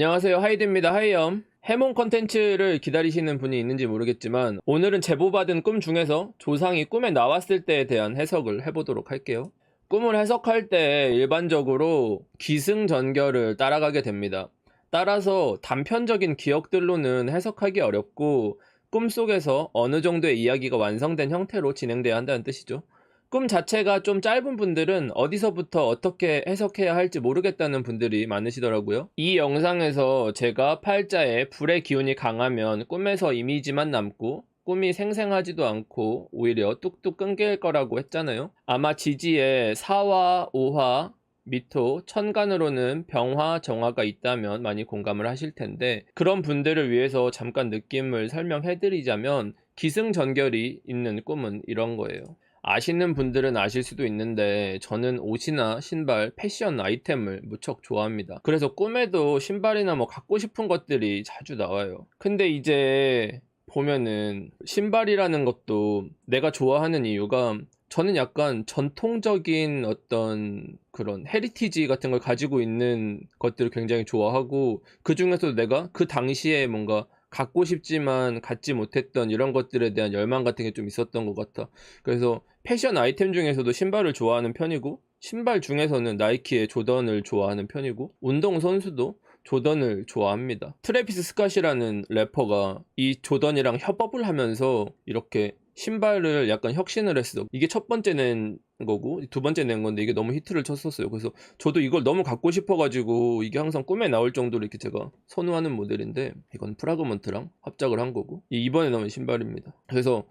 안녕하세요, 하이드입니다. 하이엄. 해몽 컨텐츠를 기다리시는 분이 있는지 모르겠지만 오늘은 제보받은 꿈 중에서 조상이 꿈에 나왔을 때에 대한 해석을 해보도록 할게요. 꿈을 해석할 때 일반적으로 기승전결을 따라가게 됩니다. 따라서 단편적인 기억들로는 해석하기 어렵고 꿈속에서 어느 정도의 이야기가 완성된 형태로 진행돼야 한다는 뜻이죠. 꿈 자체가 좀 짧은 분들은 어디서부터 어떻게 해석해야 할지 모르겠다는 분들이 많으시더라고요. 이 영상에서 제가 팔자에 불의 기운이 강하면 꿈에서 이미지만 남고 꿈이 생생하지도 않고 오히려 뚝뚝 끊길 거라고 했잖아요. 아마 지지에 사화, 오화, 미토, 천간으로는 병화, 정화가 있다면 많이 공감을 하실 텐데, 그런 분들을 위해서 잠깐 느낌을 설명해드리자면 기승전결이 있는 꿈은 이런 거예요. 아시는 분들은 아실 수도 있는데 저는 옷이나 신발, 패션 아이템을 무척 좋아합니다. 그래서 꿈에도 신발이나 뭐 갖고 싶은 것들이 자주 나와요. 근데 이제 보면은 신발이라는 것도 내가 좋아하는 이유가, 저는 약간 전통적인 어떤 그런 헤리티지 같은 걸 가지고 있는 것들을 굉장히 좋아하고, 그 중에서도 내가 그 당시에 뭔가 갖고 싶지만 갖지 못했던 이런 것들에 대한 열망 같은 게 좀 있었던 것 같아. 그래서 패션 아이템 중에서도 신발을 좋아하는 편이고, 신발 중에서는 나이키의 조던을 좋아하는 편이고, 운동선수도 조던을 좋아합니다. 트래비스 스캇이라는 래퍼가 이 조던이랑 협업을 하면서 이렇게 신발을 약간 혁신을 했어. 이게 첫 번째 낸 거고 두 번째 낸 건데 이게 너무 히트를 쳤었어요. 그래서 저도 이걸 너무 갖고 싶어가지고 이게 항상 꿈에 나올 정도로 이렇게 제가 선호하는 모델인데, 이건 프라그먼트랑 합작을 한 거고 이번에 나온 신발입니다. 그래서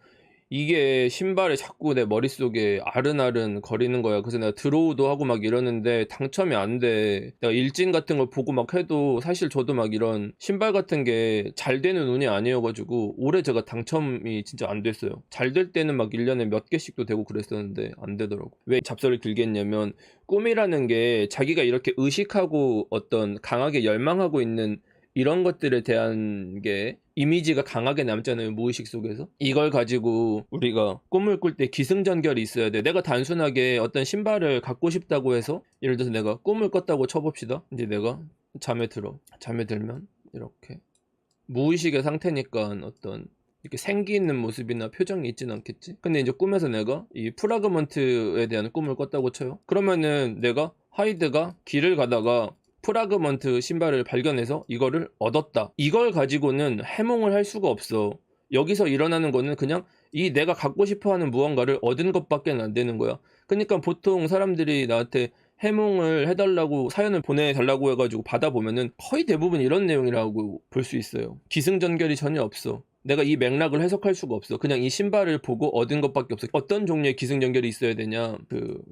이게 신발에 자꾸 내 머릿속에 아른아른 거리는 거야. 그래서 내가 드로우도 하고 막 이러는데 당첨이 안 돼. 내가 일진 같은 걸 보고 막 해도 사실 저도 막 이런 신발 같은 게 잘 되는 운이 아니어가지고 올해 제가 당첨이 진짜 안 됐어요. 잘 될 때는 막 1년에 몇 개씩도 되고 그랬었는데 안 되더라고. 왜 잡설을 길게 했냐면, 꿈이라는 게 자기가 이렇게 의식하고 어떤 강하게 열망하고 있는 이런 것들에 대한 게 이미지가 강하게 남잖아요, 무의식 속에서. 이걸 가지고 우리가 꿈을 꿀 때 기승전결이 있어야 돼. 내가 단순하게 어떤 신발을 갖고 싶다고 해서, 예를 들어서 내가 꿈을 꿨다고 쳐봅시다. 이제 내가 잠에 들어. 잠에 들면 이렇게 무의식의 상태니까 어떤 이렇게 생기 있는 모습이나 표정이 있진 않겠지. 근데 이제 꿈에서 내가 이 프라그먼트에 대한 꿈을 꿨다고 쳐요. 그러면은 내가 하이드가 길을 가다가 프라그먼트 신발을 발견해서 이거를 얻었다. 이걸 가지고는 해몽을 할 수가 없어. 여기서 일어나는 거는 그냥 이 내가 갖고 싶어 하는 무언가를 얻은 것밖에 안 되는 거야. 그러니까 보통 사람들이 나한테 해몽을 해달라고 사연을 보내달라고 해가지고 받아보면은 거의 대부분 이런 내용이라고 볼 수 있어요. 기승전결이 전혀 없어. 내가 이 맥락을 해석할 수가 없어. 그냥 이 신발을 보고 얻은 것밖에 없어. 어떤 종류의 기승전결이 있어야 되냐,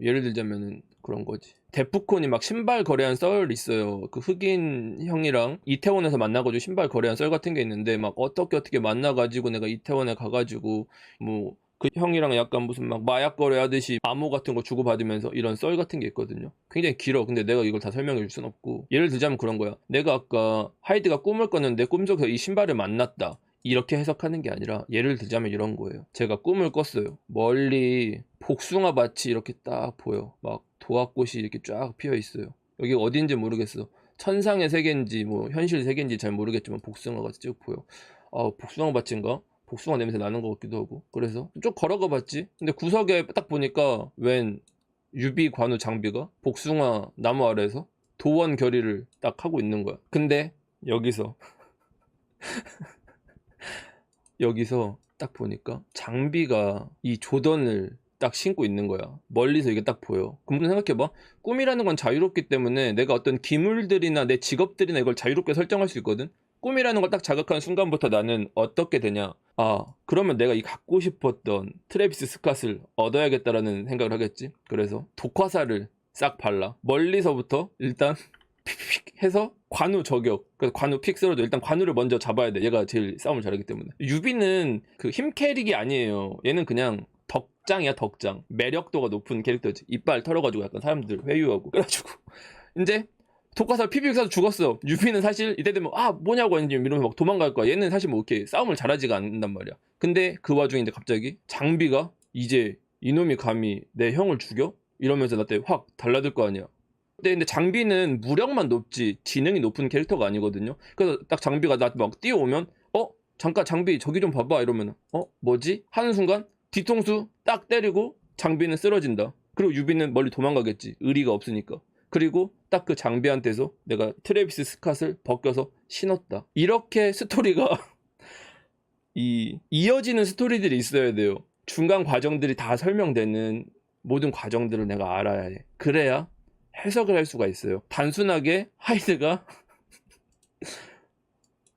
예를 들자면은 그런 거지. 데프콘이 막 신발 거래한 썰 있어요. 그 흑인 형이랑 이태원에서 만나가지고 신발 거래한 썰 같은 게 있는데, 막 어떻게 만나가지고 내가 이태원에 가가지고 뭐 그 형이랑 약간 무슨 막 마약 거래하듯이 암호 같은 거 주고받으면서 이런 썰 같은 게 있거든요. 굉장히 길어. 근데 내가 이걸 다 설명해 줄 순 없고, 예를 들자면 그런 거야. 내가 아까 하이드가 꿈을 꿨는데 꿈속에서 이 신발을 만났다, 이렇게 해석하는 게 아니라, 예를 들자면 이런 거예요. 제가 꿈을 꿨어요. 멀리 복숭아 밭이 이렇게 딱 보여. 막 도화꽃이 이렇게 쫙 피어 있어요. 여기 어딘지 모르겠어. 천상의 세계인지 뭐 현실 세계인지 잘 모르겠지만 복숭아가 쭉 보여. 아, 복숭아 밭인가? 복숭아 냄새 나는 것 같기도 하고. 그래서 쭉 걸어가 봤지. 근데 구석에 딱 보니까 웬 유비 관우 장비가 복숭아 나무 아래에서 도원 결의를 딱 하고 있는 거야. 근데 여기서 딱 보니까 장비가 이 조던을 딱 신고 있는 거야. 멀리서 이게 딱 보여. 그럼 생각해봐. 꿈이라는 건 자유롭기 때문에 내가 어떤 기물들이나 내 직업들이나 이걸 자유롭게 설정할 수 있거든. 꿈이라는 걸 딱 자극한 순간부터 나는 어떻게 되냐, 아, 그러면 내가 이 갖고 싶었던 트래비스 스캇을 얻어야겠다라는 생각을 하겠지. 그래서 독화살을 싹 발라. 멀리서부터 일단 픽픽 해서 관우 저격. 그래서 관우 픽 쓰러져. 일단 관우를 먼저 잡아야 돼. 얘가 제일 싸움을 잘하기 때문에. 유비는 그 힘 캐릭이 아니에요. 얘는 그냥 덕장이야, 덕장. 매력도가 높은 캐릭터지. 이빨 털어가지고 약간 사람들 회유하고. 그래가지고 이제 독화살 피픽 쏴서 죽었어. 유비는 사실 이때 되면 아 뭐냐고 이러면서 막 도망갈 거야. 얘는 사실 뭐 이렇게 싸움을 잘하지가 않는단 말이야. 근데 그 와중에 이제 갑자기 장비가 이제 이놈이 감히 내 형을 죽여? 이러면서 나한테 확 달라들 거 아니야. 근데 장비는 무력만 높지 지능이 높은 캐릭터가 아니거든요. 그래서 딱 장비가 나 막 뛰어오면 잠깐 장비 저기 좀 봐봐 이러면 뭐지? 하는 순간 뒤통수 딱 때리고 장비는 쓰러진다. 그리고 유비는 멀리 도망가겠지. 의리가 없으니까. 그리고 딱 그 장비한테서 내가 트래비스 스캇을 벗겨서 신었다. 이렇게 스토리가 이어지는 스토리들이 있어야 돼요. 중간 과정들이 다 설명되는 모든 과정들을 내가 알아야 해. 그래야 해석을 할 수가 있어요. 단순하게 하이드가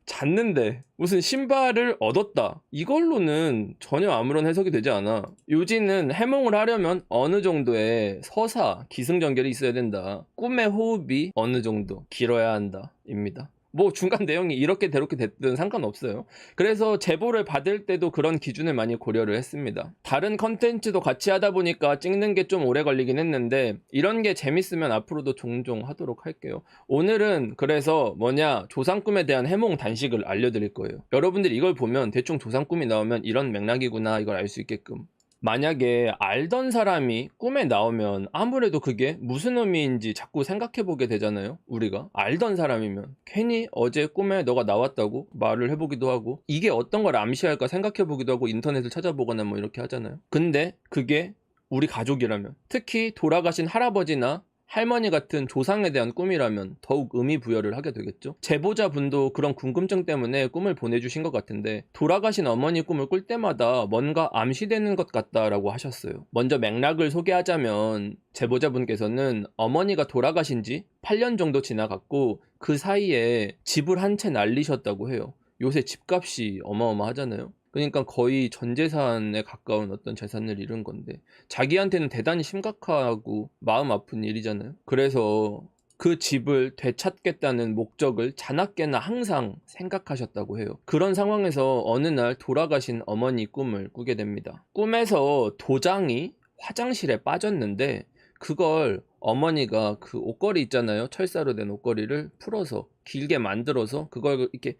잤는데 무슨 신발을 얻었다, 이걸로는 전혀 아무런 해석이 되지 않아. 요지는 해몽을 하려면 어느 정도의 서사, 기승전결이 있어야 된다. 꿈의 호흡이 어느 정도 길어야 한다 입니다. 뭐 중간 내용이 이렇게 저렇게 됐든 상관없어요. 그래서 제보를 받을 때도 그런 기준을 많이 고려를 했습니다. 다른 컨텐츠도 같이 하다 보니까 찍는 게 좀 오래 걸리긴 했는데 이런 게 재밌으면 앞으로도 종종 하도록 할게요. 오늘은 그래서 조상 꿈에 대한 해몽 단식을 알려드릴 거예요. 여러분들이 이걸 보면 대충 조상 꿈이 나오면 이런 맥락이구나 이걸 알 수 있게끔. 만약에 알던 사람이 꿈에 나오면 아무래도 그게 무슨 의미인지 자꾸 생각해보게 되잖아요. 우리가 알던 사람이면 괜히 어제 꿈에 너가 나왔다고 말을 해보기도 하고 이게 어떤 걸 암시할까 생각해보기도 하고 인터넷을 찾아보거나 뭐 이렇게 하잖아요. 근데 그게 우리 가족이라면, 특히 돌아가신 할아버지나 할머니 같은 조상에 대한 꿈이라면 더욱 의미 부여를 하게 되겠죠. 제보자분도 그런 궁금증 때문에 꿈을 보내주신 것 같은데 돌아가신 어머니 꿈을 꿀 때마다 뭔가 암시되는 것 같다라고 하셨어요. 먼저 맥락을 소개하자면 제보자분께서는 어머니가 돌아가신 지 8년 정도 지나갔고 그 사이에 집을 한 채 날리셨다고 해요. 요새 집값이 어마어마하잖아요. 그러니까 거의 전 재산에 가까운 어떤 재산을 잃은 건데 자기한테는 대단히 심각하고 마음 아픈 일이잖아요. 그래서 그 집을 되찾겠다는 목적을 자나깨나 항상 생각하셨다고 해요. 그런 상황에서 어느 날 돌아가신 어머니 꿈을 꾸게 됩니다. 꿈에서 도장이 화장실에 빠졌는데 그걸 어머니가 그 옷걸이 있잖아요. 철사로 된 옷걸이를 풀어서 길게 만들어서 그걸 이렇게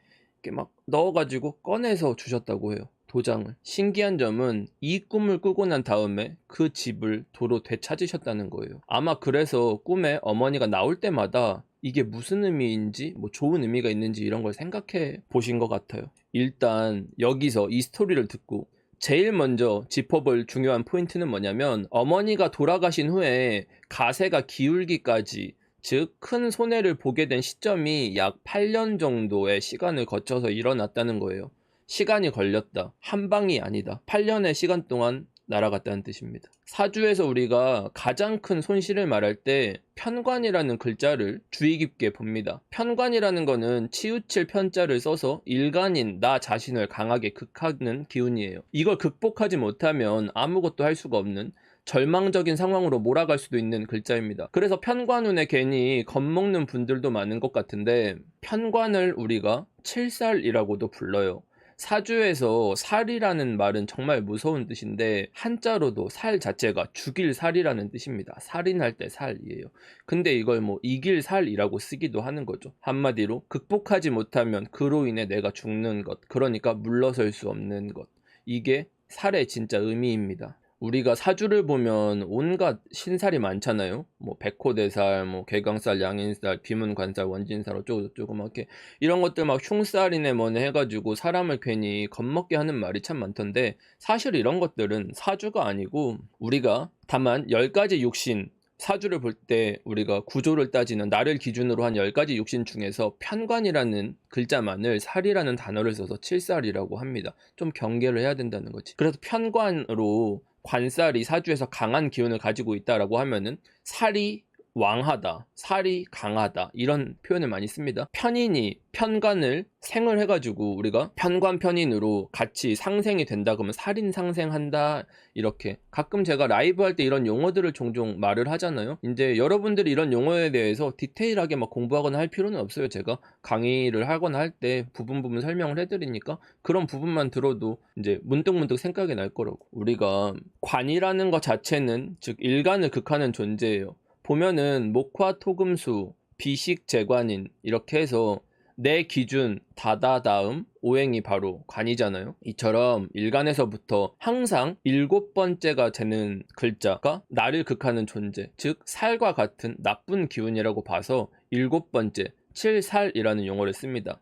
막 넣어가지고 꺼내서 주셨다고 해요. 도장을. 신기한 점은 이 꿈을 꾸고 난 다음에 그 집을 도로 되찾으셨다는 거예요. 아마 그래서 꿈에 어머니가 나올 때마다 이게 무슨 의미인지, 뭐 좋은 의미가 있는지 이런 걸 생각해 보신 것 같아요. 일단 여기서 이 스토리를 듣고 제일 먼저 짚어볼 중요한 포인트는 뭐냐면 어머니가 돌아가신 후에 가세가 기울기까지, 즉 큰 손해를 보게 된 시점이 약 8년 정도의 시간을 거쳐서 일어났다는 거예요. 시간이 걸렸다. 한 방이 아니다. 8년의 시간 동안 날아갔다는 뜻입니다. 사주에서 우리가 가장 큰 손실을 말할 때 편관이라는 글자를 주의 깊게 봅니다. 편관이라는 거는 치우칠 편자를 써서 일간인 나 자신을 강하게 극하는 기운이에요. 이걸 극복하지 못하면 아무것도 할 수가 없는 절망적인 상황으로 몰아갈 수도 있는 글자입니다. 그래서 편관운에 괜히 겁먹는 분들도 많은 것 같은데 편관을 우리가 칠살이라고도 불러요. 사주에서 살이라는 말은 정말 무서운 뜻인데 한자로도 살 자체가 죽일 살이라는 뜻입니다. 살인할 때 살이에요. 근데 이걸 뭐 이길 살이라고 쓰기도 하는 거죠. 한마디로 극복하지 못하면 그로 인해 내가 죽는 것, 그러니까 물러설 수 없는 것, 이게 살의 진짜 의미입니다. 우리가 사주를 보면 온갖 신살이 많잖아요. 뭐 백호대살, 뭐 개강살, 양인살, 비문관살, 원진살 어쩌고저쩌고 막 이렇게 이런 것들 막 흉살이네 뭐네 해가지고 사람을 괜히 겁먹게 하는 말이 참 많던데 사실 이런 것들은 사주가 아니고 우리가 다만 10가지 육신, 사주를 볼 때 우리가 구조를 따지는 나를 기준으로 한 10가지 육신 중에서 편관이라는 글자만을 살이라는 단어를 써서 칠살이라고 합니다. 좀 경계를 해야 된다는 거지. 그래서 편관으로 관살이 사주에서 강한 기운을 가지고 있다라고 하면은 살이 왕하다, 살이 강하다 이런 표현을 많이 씁니다. 편인이 편관을 생을 해가지고 우리가 편관 편인으로 같이 상생이 된다 그러면 살인 상생한다, 이렇게 가끔 제가 라이브 할 때 이런 용어들을 종종 말을 하잖아요. 이제 여러분들이 이런 용어에 대해서 디테일하게 막 공부하거나 할 필요는 없어요. 제가 강의를 하거나 할 때 부분 설명을 해드리니까 그런 부분만 들어도 이제 문득문득 생각이 날 거라고. 우리가 관이라는 것 자체는 즉 일간을 극하는 존재예요. 보면은 목화 토금수 비식 재관인 이렇게 해서 내 기준 다다 다음 오행이 바로 관이잖아요. 이처럼 일간에서부터 항상 7번째가 되는 글자가 나를 극하는 존재, 즉 살과 같은 나쁜 기운이라고 봐서 7번째, 칠살이라는 용어를 씁니다.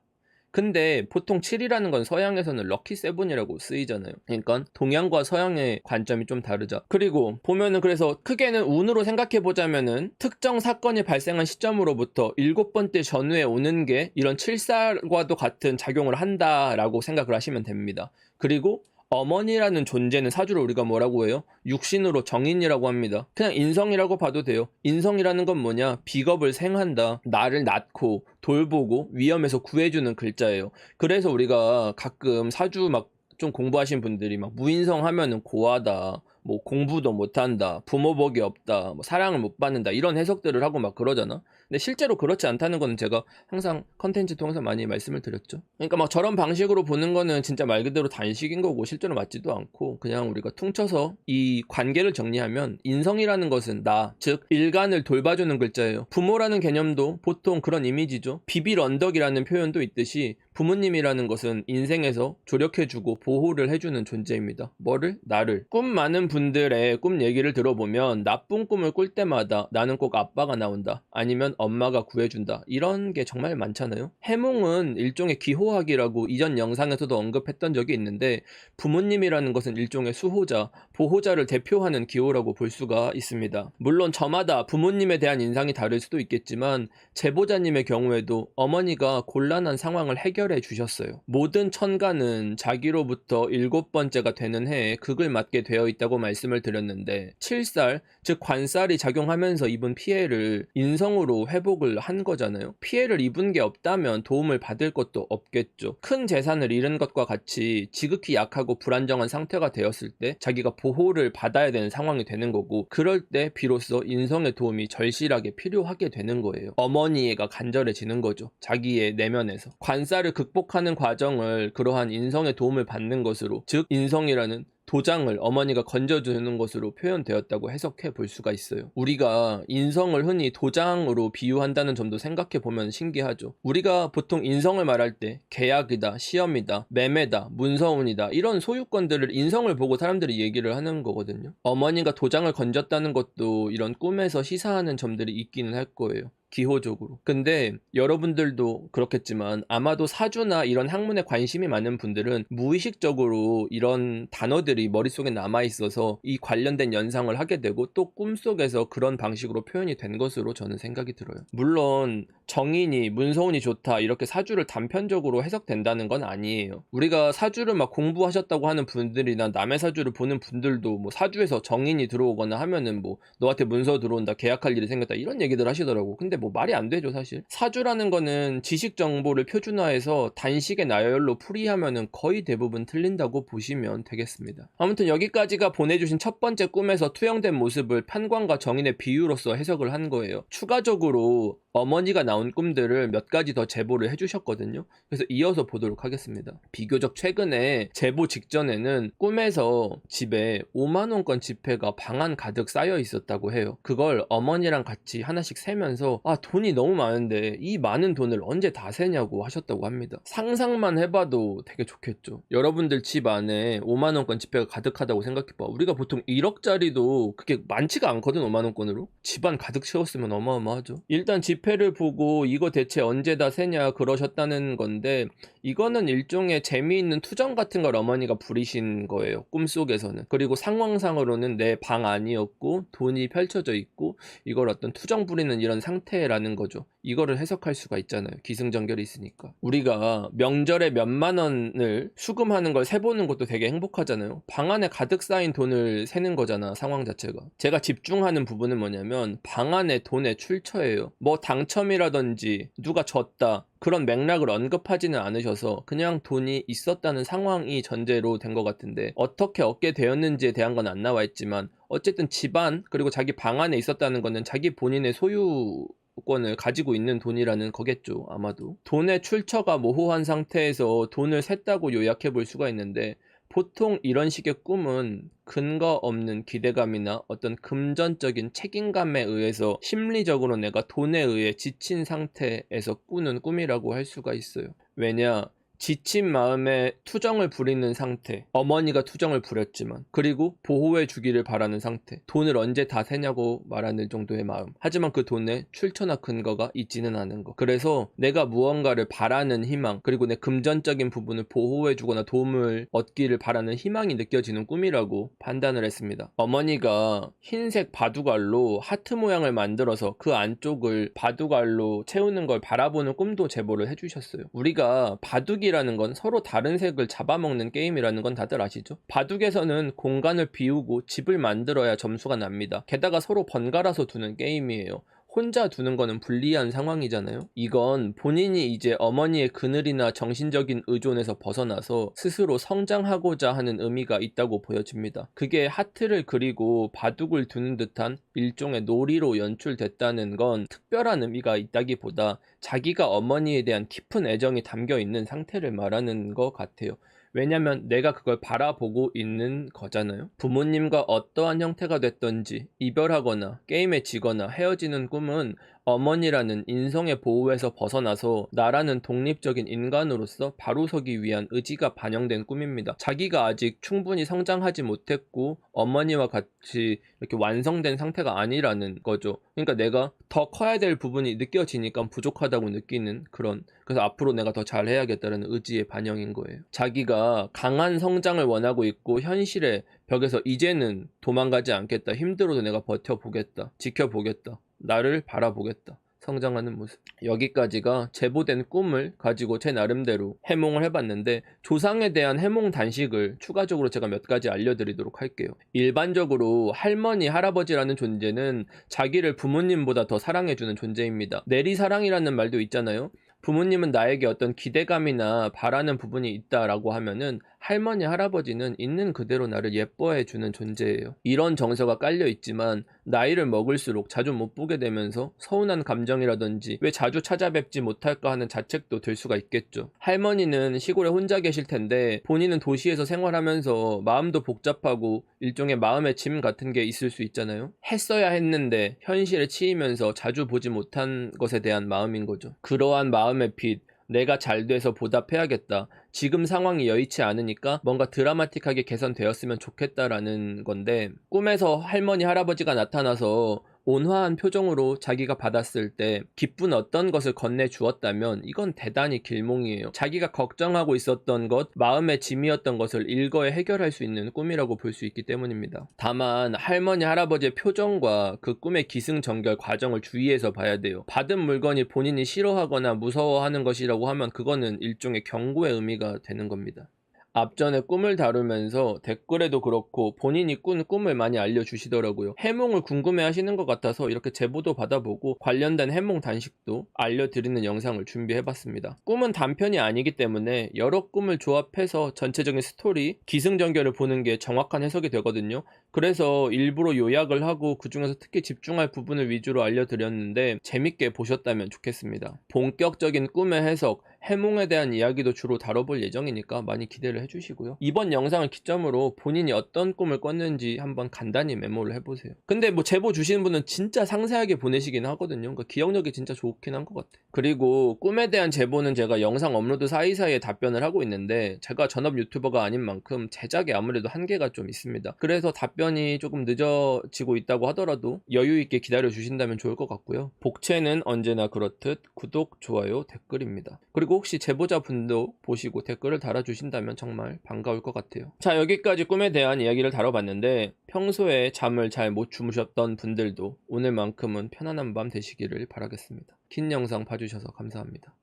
근데 보통 7이라는 건 서양에서는 럭키 세븐이라고 쓰이잖아요. 그러니까 동양과 서양의 관점이 좀 다르죠. 그리고 보면은 그래서 크게는 운으로 생각해 보자면은 특정 사건이 발생한 시점으로부터 7번째 전후에 오는 게 이런 칠살과도 같은 작용을 한다라고 생각을 하시면 됩니다. 그리고 어머니라는 존재는 사주를 우리가 뭐라고 해요? 육신으로 정인이라고 합니다. 그냥 인성이라고 봐도 돼요. 인성이라는 건 뭐냐? 비겁을 생한다. 나를 낳고 돌보고 위험에서 구해주는 글자예요. 그래서 우리가 가끔 사주 막 좀 공부하신 분들이 막 무인성 하면은 고하다, 뭐 공부도 못한다, 부모 복이 없다, 뭐 사랑을 못 받는다 이런 해석들을 하고 막 그러잖아. 근데 실제로 그렇지 않다는 거는 제가 항상 컨텐츠 통해서 많이 말씀을 드렸죠. 그러니까 막 저런 방식으로 보는 거는 진짜 말 그대로 단식인 거고 실제로 맞지도 않고 그냥 우리가 퉁쳐서 이 관계를 정리하면 인성이라는 것은 나, 즉 일간을 돌봐주는 글자예요. 부모라는 개념도 보통 그런 이미지죠. 비빌 언덕이라는 표현도 있듯이 부모님이라는 것은 인생에서 조력해주고 보호를 해주는 존재입니다. 뭐를? 나를. 꿈 많은 분들의 꿈 얘기를 들어보면 나쁜 꿈을 꿀 때마다 나는 꼭 아빠가 나온다. 아니면 엄마가 구해준다. 이런 게 정말 많잖아요. 해몽은 일종의 기호학이라고 이전 영상에서도 언급했던 적이 있는데 부모님이라는 것은 일종의 수호자, 보호자를 대표하는 기호라고 볼 수가 있습니다. 물론 저마다 부모님에 대한 인상이 다를 수도 있겠지만 제보자님의 경우에도 어머니가 곤란한 상황을 해결해 주셨어요. 모든 천간은 자기로부터 7번째가 되는 해에 극을 맞게 되어 있다고 말씀을 드렸는데 7살, 즉 관살이 작용하면서 입은 피해를 인성으로 회복을 한 거잖아요. 피해를 입은 게 없다면 도움을 받을 것도 없겠죠. 큰 재산을 잃은 것과 같이 지극히 약하고 불안정한 상태가 되었을 때 자기가 보호를 받아야 되는 상황이 되는 거고 그럴 때 비로소 인성의 도움이 절실하게 필요하게 되는 거예요. 어머니가 간절해지는 거죠. 자기의 내면에서. 관살을 극복하는 과정을 그러한 인성의 도움을 받는 것으로, 즉 인성이라는 도장을 어머니가 건져주는 것으로 표현되었다고 해석해 볼 수가 있어요. 우리가 인성을 흔히 도장으로 비유한다는 점도 생각해 보면 신기하죠. 우리가 보통 인성을 말할 때 계약이다, 시험이다, 매매다, 문서운이다 이런 소유권들을 인성을 보고 사람들이 얘기를 하는 거거든요. 어머니가 도장을 건졌다는 것도 이런 꿈에서 시사하는 점들이 있기는 할 거예요. 기호적으로. 근데 여러분들도 그렇겠지만 아마도 사주나 이런 학문에 관심이 많은 분들은 무의식적으로 이런 단어들이 머릿속에 남아있어서 이 관련된 연상을 하게 되고 또 꿈속에서 그런 방식으로 표현이 된 것으로 저는 생각이 들어요. 물론 정인이 문서운이 좋다 이렇게 사주를 단편적으로 해석된다는 건 아니에요. 우리가 사주를 막 공부하셨다고 하는 분들이나 남의 사주를 보는 분들도 뭐 사주에서 정인이 들어오거나 하면은 뭐 너한테 문서 들어온다, 계약할 일이 생겼다 이런 얘기들 하시더라고. 근데 뭐 말이 안 되죠 사실. 사주라는 거는 지식 정보를 표준화해서 단식의 나열로 풀이하면은 거의 대부분 틀린다고 보시면 되겠습니다. 아무튼 여기까지가 보내주신 첫 번째 꿈에서 투영된 모습을 편관과 정인의 비유로서 해석을 한 거예요. 추가적으로 어머니가 나온 꿈들을 몇 가지 더 제보를 해주셨거든요. 그래서 이어서 보도록 하겠습니다. 비교적 최근에 제보 직전에는 꿈에서 집에 5만원권 지폐가 방 안 가득 쌓여 있었다고 해요. 그걸 어머니랑 같이 하나씩 세면서 돈이 너무 많은데 이 많은 돈을 언제 다 세냐고 하셨다고 합니다. 상상만 해봐도 되게 좋겠죠. 여러분들 집 안에 5만원권 지폐가 가득하다고 생각해봐. 우리가 보통 1억짜리도 그게 많지가 않거든. 5만원권으로 집안 가득 채웠으면 어마어마하죠. 일단 지폐를 보고 이거 대체 언제 다 세냐 그러셨다는 건데 이거는 일종의 재미있는 투정 같은 걸 어머니가 부리신 거예요. 꿈속에서는. 그리고 상황상으로는 내 방 안이었고 돈이 펼쳐져 있고 이걸 어떤 투정 부리는 이런 상태라는 거죠. 이거를 해석할 수가 있잖아요. 기승전결이 있으니까. 우리가 명절에 몇만 원을 수금하는 걸 세보는 것도 되게 행복하잖아요. 방 안에 가득 쌓인 돈을 세는 거잖아. 상황 자체가. 제가 집중하는 부분은 뭐냐면 방 안에 돈의 출처예요. 뭐 당첨이라든지 누가 졌다 그런 맥락을 언급하지는 않으셔서 그냥 돈이 있었다는 상황이 전제로 된 것 같은데 어떻게 얻게 되었는지에 대한 건 안 나와 있지만 어쨌든 집안 그리고 자기 방 안에 있었다는 거는 자기 본인의 소유권을 가지고 있는 돈이라는 거겠죠. 아마도 돈의 출처가 모호한 상태에서 돈을 샜다고 요약해 볼 수가 있는데 보통 이런 식의 꿈은 근거 없는 기대감이나 어떤 금전적인 책임감에 의해서 심리적으로 내가 돈에 의해 지친 상태에서 꾸는 꿈이라고 할 수가 있어요. 왜냐? 지친 마음에 투정을 부리는 상태, 어머니가 투정을 부렸지만, 그리고 보호해 주기를 바라는 상태, 돈을 언제 다 세냐고 말하는 정도의 마음. 하지만 그 돈에 출처나 근거가 있지는 않은 거. 그래서 내가 무언가를 바라는 희망, 그리고 내 금전적인 부분을 보호해 주거나 도움을 얻기를 바라는 희망이 느껴지는 꿈이라고 판단을 했습니다. 어머니가 흰색 바둑알로 하트 모양을 만들어서 그 안쪽을 바둑알로 채우는 걸 바라보는 꿈도 제보를 해주셨어요. 우리가 바둑이라는 건 서로 다른 색을 잡아먹는 게임이라는 건 다들 아시죠? 바둑에서는 공간을 비우고 집을 만들어야 점수가 납니다. 게다가 서로 번갈아서 두는 게임이에요. 혼자 두는 거는 불리한 상황이잖아요. 이건 본인이 이제 어머니의 그늘이나 정신적인 의존에서 벗어나서 스스로 성장하고자 하는 의미가 있다고 보여집니다. 그게 하트를 그리고 바둑을 두는 듯한 일종의 놀이로 연출됐다는 건 특별한 의미가 있다기보다 자기가 어머니에 대한 깊은 애정이 담겨 있는 상태를 말하는 것 같아요. 왜냐면 내가 그걸 바라보고 있는 거잖아요. 부모님과 어떠한 형태가 됐던지 이별하거나 게임에 지거나 헤어지는 꿈은 어머니라는 인성의 보호에서 벗어나서 나라는 독립적인 인간으로서 바로 서기 위한 의지가 반영된 꿈입니다. 자기가 아직 충분히 성장하지 못했고 어머니와 같이 이렇게 완성된 상태가 아니라는 거죠. 그러니까 내가 더 커야 될 부분이 느껴지니까 부족하다고 느끼는 그런, 그래서 앞으로 내가 더 잘해야겠다는 의지의 반영인 거예요. 자기가 강한 성장을 원하고 있고 현실의 벽에서 이제는 도망가지 않겠다. 힘들어도 내가 버텨보겠다. 지켜보겠다. 나를 바라보겠다. 성장하는 모습. 여기까지가 제보된 꿈을 가지고 제 나름대로 해몽을 해봤는데, 조상에 대한 해몽 단식을 추가적으로 제가 몇 가지 알려드리도록 할게요. 일반적으로 할머니, 할아버지라는 존재는 자기를 부모님보다 더 사랑해주는 존재입니다. 내리사랑이라는 말도 있잖아요. 부모님은 나에게 어떤 기대감이나 바라는 부분이 있다라고 하면은 할머니, 할아버지는 있는 그대로 나를 예뻐해주는 존재예요. 이런 정서가 깔려 있지만 나이를 먹을수록 자주 못 보게 되면서 서운한 감정이라든지 왜 자주 찾아뵙지 못할까 하는 자책도 들 수가 있겠죠. 할머니는 시골에 혼자 계실 텐데 본인은 도시에서 생활하면서 마음도 복잡하고 일종의 마음의 짐 같은 게 있을 수 있잖아요. 했어야 했는데 현실에 치이면서 자주 보지 못한 것에 대한 마음인 거죠. 그러한 마음의 빚, 내가 잘 돼서 보답해야겠다. 지금 상황이 여의치 않으니까 뭔가 드라마틱하게 개선되었으면 좋겠다라는 건데, 꿈에서 할머니, 할아버지가 나타나서 온화한 표정으로 자기가 받았을 때 기쁜 어떤 것을 건네주었다면 이건 대단히 길몽이에요. 자기가 걱정하고 있었던 것, 마음의 짐이었던 것을 일거에 해결할 수 있는 꿈이라고 볼 수 있기 때문입니다. 다만 할머니, 할아버지의 표정과 그 꿈의 기승전결 과정을 주의해서 봐야 돼요. 받은 물건이 본인이 싫어하거나 무서워하는 것이라고 하면 그거는 일종의 경고의 의미가 되는 겁니다. 앞전에 꿈을 다루면서 댓글에도 그렇고 본인이 꾼 꿈을 많이 알려주시더라고요. 해몽을 궁금해 하시는 것 같아서 이렇게 제보도 받아보고 관련된 해몽 단식도 알려드리는 영상을 준비해봤습니다. 꿈은 단편이 아니기 때문에 여러 꿈을 조합해서 전체적인 스토리, 기승전결을 보는 게 정확한 해석이 되거든요. 그래서 일부러 요약을 하고 그 중에서 특히 집중할 부분을 위주로 알려드렸는데 재밌게 보셨다면 좋겠습니다. 본격적인 꿈의 해석, 해몽에 대한 이야기도 주로 다뤄볼 예정이니까 많이 기대를 해주시고요. 이번 영상을 기점으로 본인이 어떤 꿈을 꿨는지 한번 간단히 메모를 해보세요. 근데 뭐 제보 주시는 분은 진짜 상세하게 보내시긴 하거든요. 그러니까 기억력이 진짜 좋긴 한 것 같아요. 그리고 꿈에 대한 제보는 제가 영상 업로드 사이사이에 답변을 하고 있는데 제가 전업 유튜버가 아닌 만큼 제작에 아무래도 한계가 좀 있습니다. 그래서 답변이 조금 늦어지고 있다고 하더라도 여유 있게 기다려 주신다면 좋을 것 같고요. 복채는 언제나 그렇듯 구독, 좋아요, 댓글입니다. 그리고 혹시 제보자분도 보시고 댓글을 달아주신다면 정말 반가울 것 같아요. 자, 여기까지 꿈에 대한 이야기를 다뤄봤는데 평소에 잠을 잘 못 주무셨던 분들도 오늘만큼은 편안한 밤 되시기를 바라겠습니다. 긴 영상 봐주셔서 감사합니다.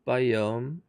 빠이염.